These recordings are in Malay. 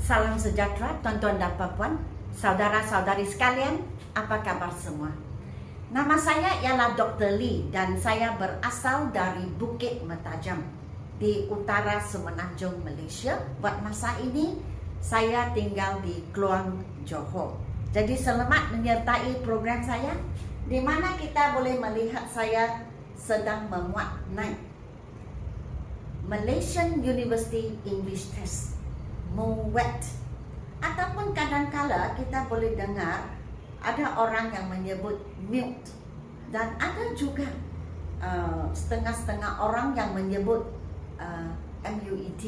Salam sejahtera tuan-tuan dan puan-puan, saudara-saudari sekalian, apa kabar semua? Nama saya ialah Dr. Lee dan saya berasal dari Bukit Mertajam di utara Semenanjung Malaysia. Buat masa ini, saya tinggal di Kluang, Johor. Jadi selamat menyertai program saya di mana kita boleh melihat saya sedang memuat naik Malaysian University English Test, MUET, ataupun kadang-kala kita boleh dengar ada orang yang menyebut MUT dan ada juga setengah-setengah orang yang menyebut MUET.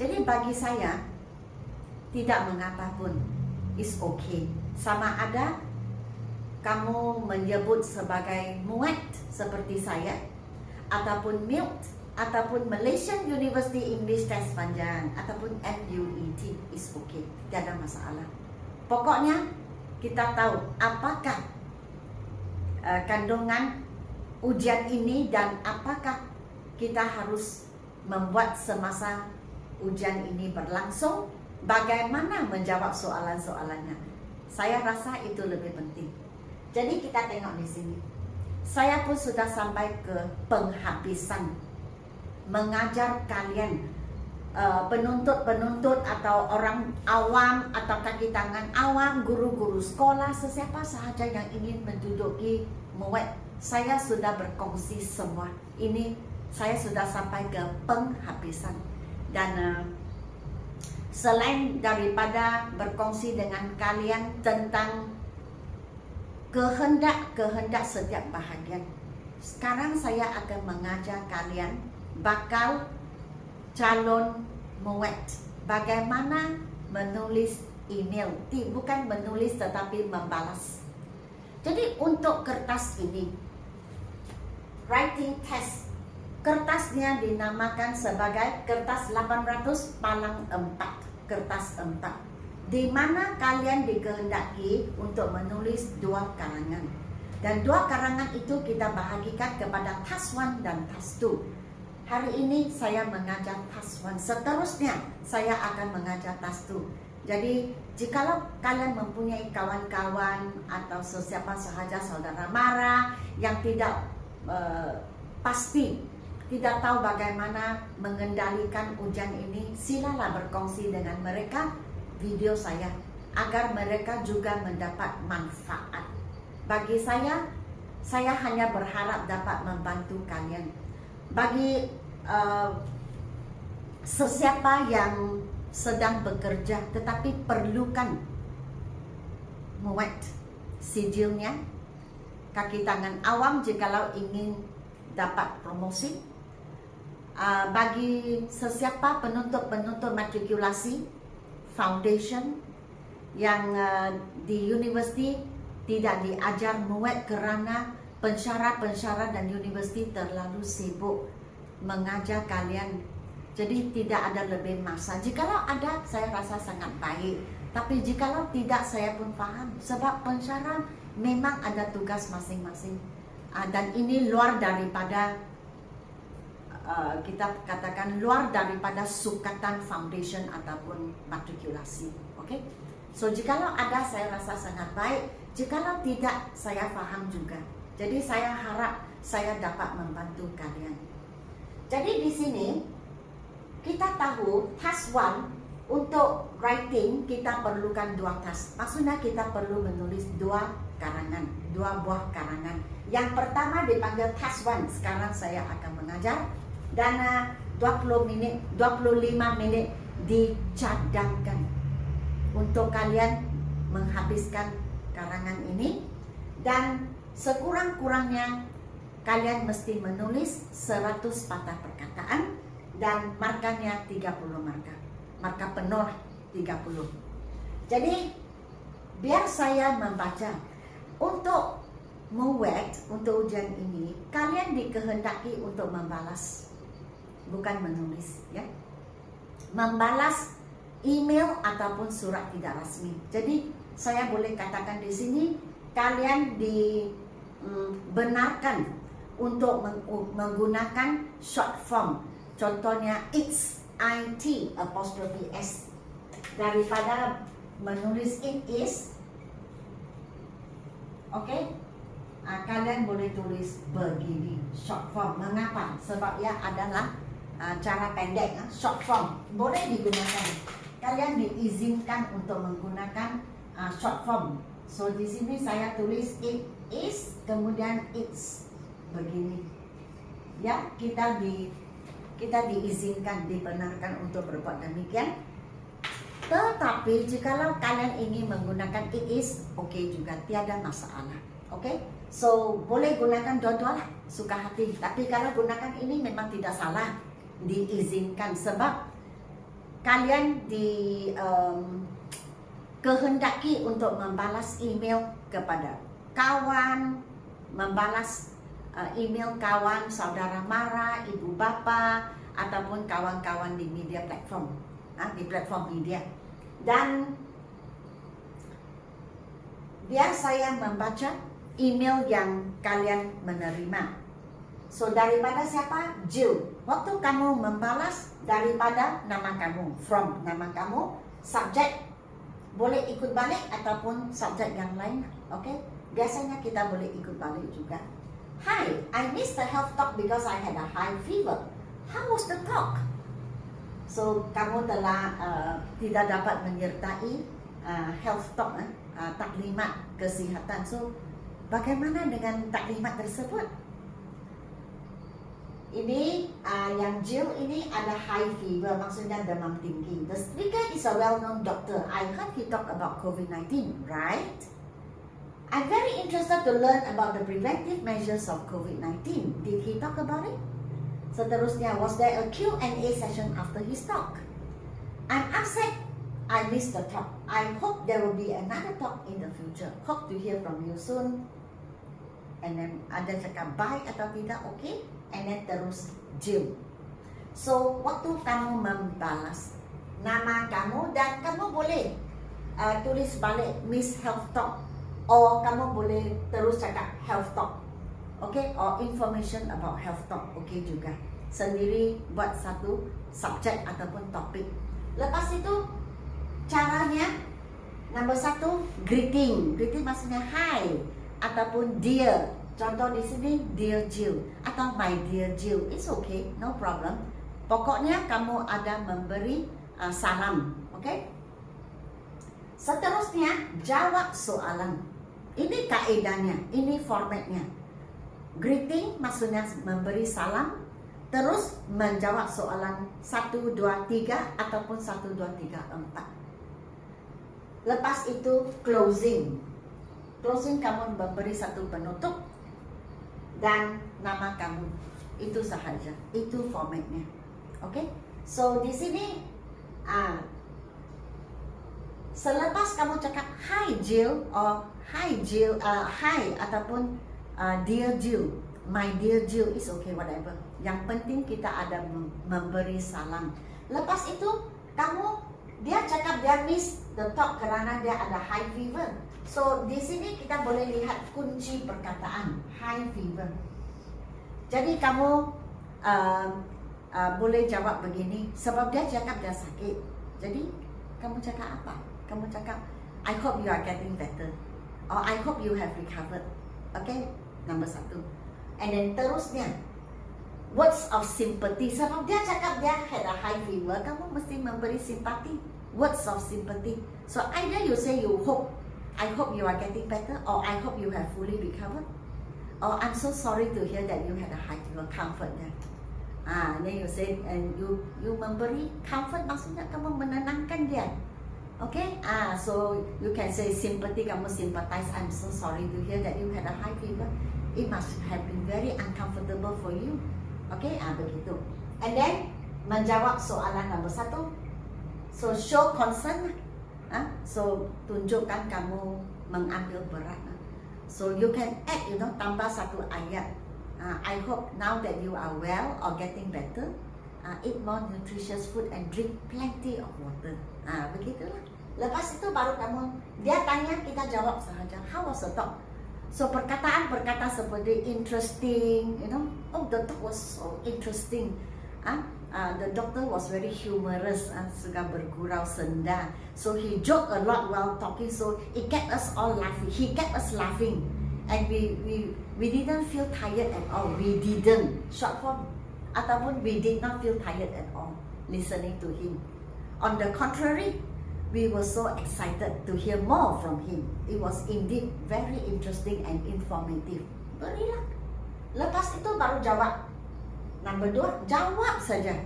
Jadi bagi saya tidak mengapa pun, is okay. Sama ada kamu menyebut sebagai MUET seperti saya, ataupun MUT, ataupun Malaysian University English Test panjang, ataupun MUET, is okay, tidak ada masalah. Pokoknya kita tahu apakah kandungan ujian ini dan apakah kita harus membuat semasa ujian ini berlangsung, bagaimana menjawab soalan-soalannya. Saya rasa itu lebih penting. Jadi kita tengok di sini. Saya pun sudah sampai ke penghabisan mengajar kalian penuntut-penuntut atau orang awam atau kaki tangan awam, guru-guru sekolah, sesiapa sahaja yang ingin menduduki MUET. Saya sudah berkongsi semua. Ini saya sudah sampai ke penghabisan. Dan selain daripada berkongsi dengan kalian tentang kehendak setiap bahagian, sekarang saya akan mengajar kalian bakal calon MUET bagaimana menulis email, bukan menulis tetapi membalas. Jadi untuk kertas ini, writing test, kertasnya dinamakan sebagai kertas 800 palang 4, kertas 4, di mana kalian dikehendaki untuk menulis 2 karangan. Dan 2 karangan itu kita bahagikan kepada task 1 dan task 2. Hari ini saya mengajar task 1, seterusnya saya akan mengajar task 2. Jadi jikalau kalian mempunyai kawan-kawan atau sesiapa sahaja saudara mara yang tidak pasti, tidak tahu bagaimana mengendalikan ujian ini, silalah berkongsi dengan mereka video saya agar mereka juga mendapat manfaat. Bagi saya hanya berharap dapat membantu kalian. Bagi sesiapa yang sedang bekerja tetapi perlukan MUET sijilnya, kaki tangan awam jikalau ingin dapat promosi, bagi sesiapa penuntut-penuntut matrikulasi foundation yang di universiti tidak diajar MUET kerana pensyarah-pensyarah dan universiti terlalu sibuk mengajar kalian, jadi tidak ada lebih masa. Jikalau ada, saya rasa sangat baik, tapi jikalau tidak, saya pun faham sebab pensyarah memang ada tugas masing-masing, dan ini luar daripada kita katakan luar daripada sukatan foundation ataupun matrikulasi. Okay? So jikalau ada, saya rasa sangat baik. Jikalau tidak, saya faham juga. Jadi saya harap saya dapat membantu kalian. Jadi di sini kita tahu task 1 untuk writing kita perlukan 2 task. Maksudnya kita perlu menulis 2 karangan, 2 buah karangan. Yang pertama dipanggil task 1. Sekarang saya akan mengajar dan 25 minit dicadangkan untuk kalian menghabiskan karangan ini, dan sekurang-kurangnya kalian mesti menulis 100 patah perkataan dan markanya 30 marka. Marka penuh 30. Jadi biar saya membaca. Untuk MUET, untuk ujian ini, kalian dikehendaki untuk membalas, bukan menulis, ya. Membalas email ataupun surat tidak rasmi. Jadi saya boleh katakan di sini kalian dibenarkan untuk menggunakan short form. Contohnya it's IT apostrophe S daripada menulis it is, okay, kalian boleh tulis begini, short form. Mengapa? Sebab ia adalah cara pendek, short form. Boleh digunakan. Kalian diizinkan untuk menggunakan short form. So di sini saya tulis it is, kemudian it's begini. Ya, kita diizinkan, dibenarkan untuk berbuat demikian. Tetapi jikalau kalian ingin menggunakan it is, okay juga, tiada masalah. Okay, so boleh gunakan dua-dua lah, suka hati. Tapi kalau gunakan ini memang tidak salah, diizinkan sebab kalian kehendaki untuk membalas email kepada kawan, membalas email kawan, saudara mara, ibu bapa, ataupun kawan-kawan di media platform, di platform media. Dan biar saya membaca email yang kalian menerima. So daripada siapa? Jill. Waktu kamu membalas daripada nama kamu, from nama kamu, subjek boleh ikut balik ataupun subjek yang lain. Okay? Biasanya kita boleh ikut balik juga. Hi, I missed the health talk because I had a high fever. How was the talk? So kamu telah tidak dapat menyertai health talk, taklimat kesihatan. So bagaimana dengan taklimat tersebut? Ini yang Jill ini ada high fever, maksudnya demam tinggi. The speaker is a well-known doctor. I heard he talk about COVID-19, right? I'm very interested to learn about the preventive measures of COVID-19. Did he talk about it? Seterusnya, was there a Q&A session after his talk? I'm upset I missed the talk. I hope there will be another talk in the future. Hope to hear from you soon. And then ada cakap bye atau tidak, okay? And then terus Jill. So, waktu kamu membalas nama kamu, dan kamu boleh tulis balik Miss Health Talk, or kamu boleh terus cakap Health Talk, okay? Or information about Health Talk, okay juga. Sendiri buat satu subjek ataupun topik. Lepas itu caranya, nombor satu, greeting. Greeting maksudnya hi ataupun dear. Contoh di sini, dear Jill atau my dear Jill, it's okay, no problem. Pokoknya kamu ada memberi salam, okay? Seterusnya, jawab soalan. Ini kaedahnya, ini formatnya. Greeting maksudnya memberi salam, terus menjawab soalan 1, 2, 3 ataupun 1, 2, 3, 4. Lepas itu closing. Closing kamu memberi satu penutup dan nama kamu. Itu sahaja. Itu formatnya. Oke? So di sini selepas kamu cakap hi Jill, or hi Jill, hi ataupun dear Jill, my dear Jill, is okay, whatever. Yang penting kita ada memberi salam. Lepas itu dia cakap dia miss the talk kerana dia ada high fever. So di sini kita boleh lihat kunci perkataan high fever. Jadi kamu boleh jawab begini, sebab dia cakap dia sakit. Jadi kamu cakap apa? Kamu cakap I hope you are getting better, or I hope you have recovered. Okay, nombor 1. And then terusnya, words of sympathy. Sebab dia cakap dia had a high fever, kamu mesti memberi simpati. Words of sympathy. So either you say you hope, I hope you are getting better, or I hope you have fully recovered, or I'm so sorry to hear that you had a high fever. Comfortnya. Then you say, and you memberi comfort, maksudnya kamu menenangkan dia. Okay, so you can say sympathy, kamu sympathize. I'm so sorry to hear that you had a high fever. It must have been very uncomfortable for you. Okay, begitu. And then menjawab soalan nombor 1. So show concern. So tunjukkan kamu mengambil berat. So you can add, tambah satu ayat. I hope now that you are well or getting better, eat more nutritious food and drink plenty of water. Begitulah. Lepas itu baru dia tanya, kita jawab sahaja. How was the talk? So perkataan seperti interesting, oh the talk was so interesting. the doctor was very humorous, suka bergurau senda. So he joked a lot while talking, so it kept us all laughing. He kept us laughing, and we didn't feel tired at all. We didn't. Short form, ataupun we did not feel tired at all listening to him. On the contrary, we were so excited to hear more from him. It was indeed very interesting and informative. Berilah. Lepas itu baru jawab. Number 2, jawab saja.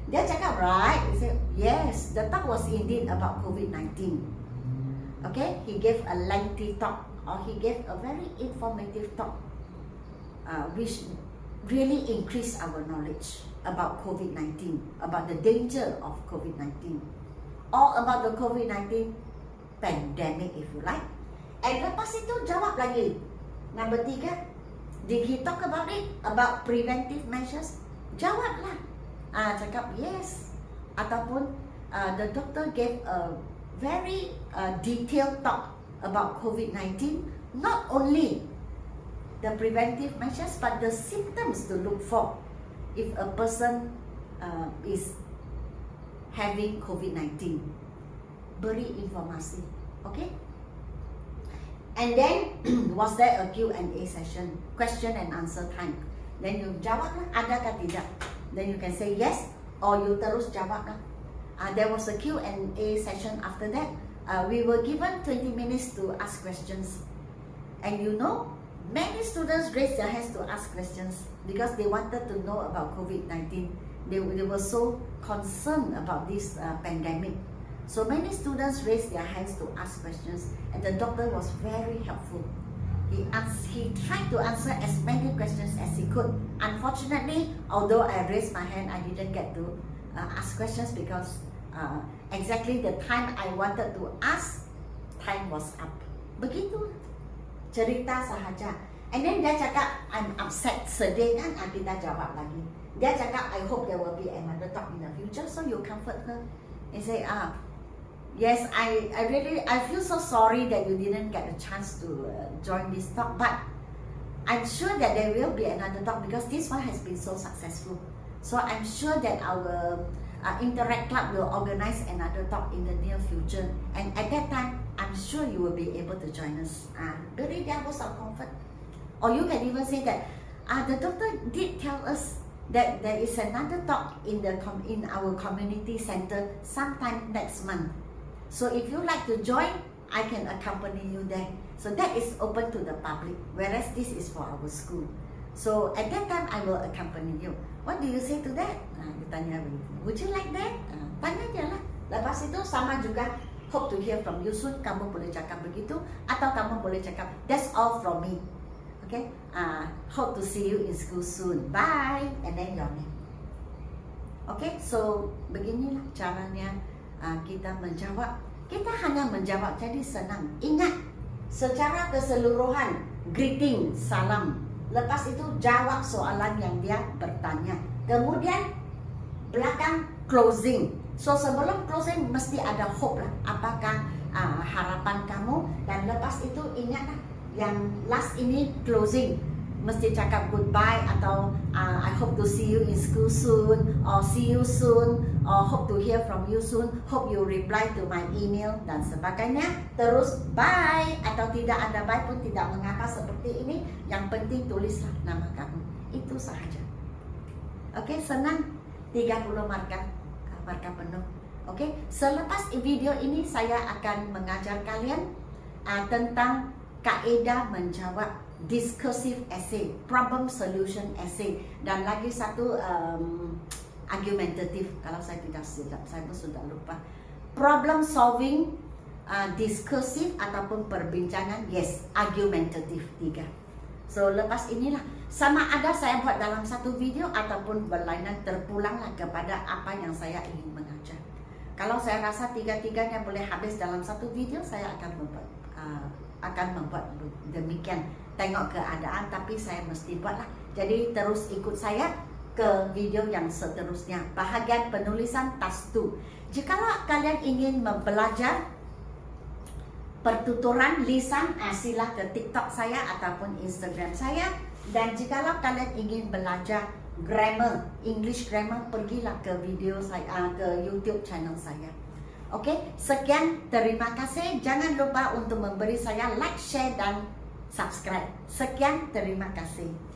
Dia cakap, right? He said, yes, the talk was indeed about COVID-19. Okay, he gave a lengthy talk, or he gave a very informative talk, which really increased our knowledge about COVID-19, about the danger of COVID-19, or about the COVID-19 pandemic, if you like. And lepas itu jawab lagi. Number 3, did he talk about it? About preventive measures? Jawablah. Cakap yes. Ataupun the doctor gave a very detailed talk about COVID-19. Not only the preventive measures, but the symptoms to look for if a person is having COVID-19. Beri informasi. Okay? And then, was there a Q&A session? Question and answer time. Then you jawablah, ada ke tidak. Then you can say yes, or you terus jawablah. There was a Q&A session after that. We were given 20 minutes to ask questions. And you know, many students raised their hands to ask questions because they wanted to know about COVID-19. They were so concerned about this pandemic. So many students raised their hands to ask questions, and the doctor was very helpful. He tried to answer as many questions as he could. Unfortunately, although I raised my hand, I didn't get to ask questions because exactly the time I wanted to ask, time was up. Begitu cerita sahaja. And then dia cakap, I'm upset, sedih kan? Kita jawab lagi. Dia cakap, I hope there will be another talk in the future. So you comfort her and say, yes, I feel so sorry that you didn't get a chance to join this talk, but I'm sure that there will be another talk because this one has been so successful. So I'm sure that our Interact Club will organize another talk in the near future, and at that time, I'm sure you will be able to join us. Beri dia words of comfort. Or you can even say that the doctor did tell us that there is another talk in our community center sometime next month. So if you like to join, I can accompany you there. So that is open to the public, whereas this is for our school. So at that time, I will accompany you. What do you say to that? Ditanya begitu. Would you like that? Tanya dia lah. Lepas itu sama juga, hope to hear from you soon. Kamu boleh cakap begitu, atau kamu boleh cakap, that's all from me. Okay? Hope to see you in school soon. Bye. And then your name. Okay? So beginilah caranya. Kita menjawab, kita hanya menjawab, jadi senang. Ingat, secara keseluruhan, greeting, salam. Lepas itu jawab soalan yang dia bertanya. Kemudian belakang closing. So sebelum closing mesti ada hope lah. Apakah harapan kamu? Dan lepas itu ingatlah, yang last ini closing. Mesti cakap goodbye atau I hope to see you in school soon, or see you soon, or hope to hear from you soon, hope you reply to my email dan sebagainya. Terus bye atau tidak ada bye pun tidak mengapa seperti ini. Yang penting tulislah nama kamu. Itu sahaja. Oke, senang. 30 marka penuh. Oke, selepas video ini saya akan mengajar kalian tentang kaedah menjawab discursive essay, problem solution essay, dan lagi satu argumentative. Kalau saya tidak silap, saya pun sudah lupa. Problem solving, discursive ataupun perbincangan, yes, argumentative 3. So lepas inilah, sama ada saya buat dalam satu video ataupun berlainan, terpulanglah kepada apa yang saya ingin mengajar. Kalau saya rasa tiga-tiganya boleh habis dalam satu video, saya akan membuat demikian. Tengok keadaan, tapi saya mesti buatlah. Jadi terus ikut saya ke video yang seterusnya, bahagian penulisan task 2. Jikalau kalian ingin belajar pertuturan lisan, sila ke TikTok saya ataupun Instagram saya. Dan jikalau kalian ingin belajar grammar, English grammar, pergilah ke video saya, ke YouTube channel saya. Oke, sekian, terima kasih. Jangan lupa untuk memberi saya like, share, dan subscribe. Sekian, terima kasih.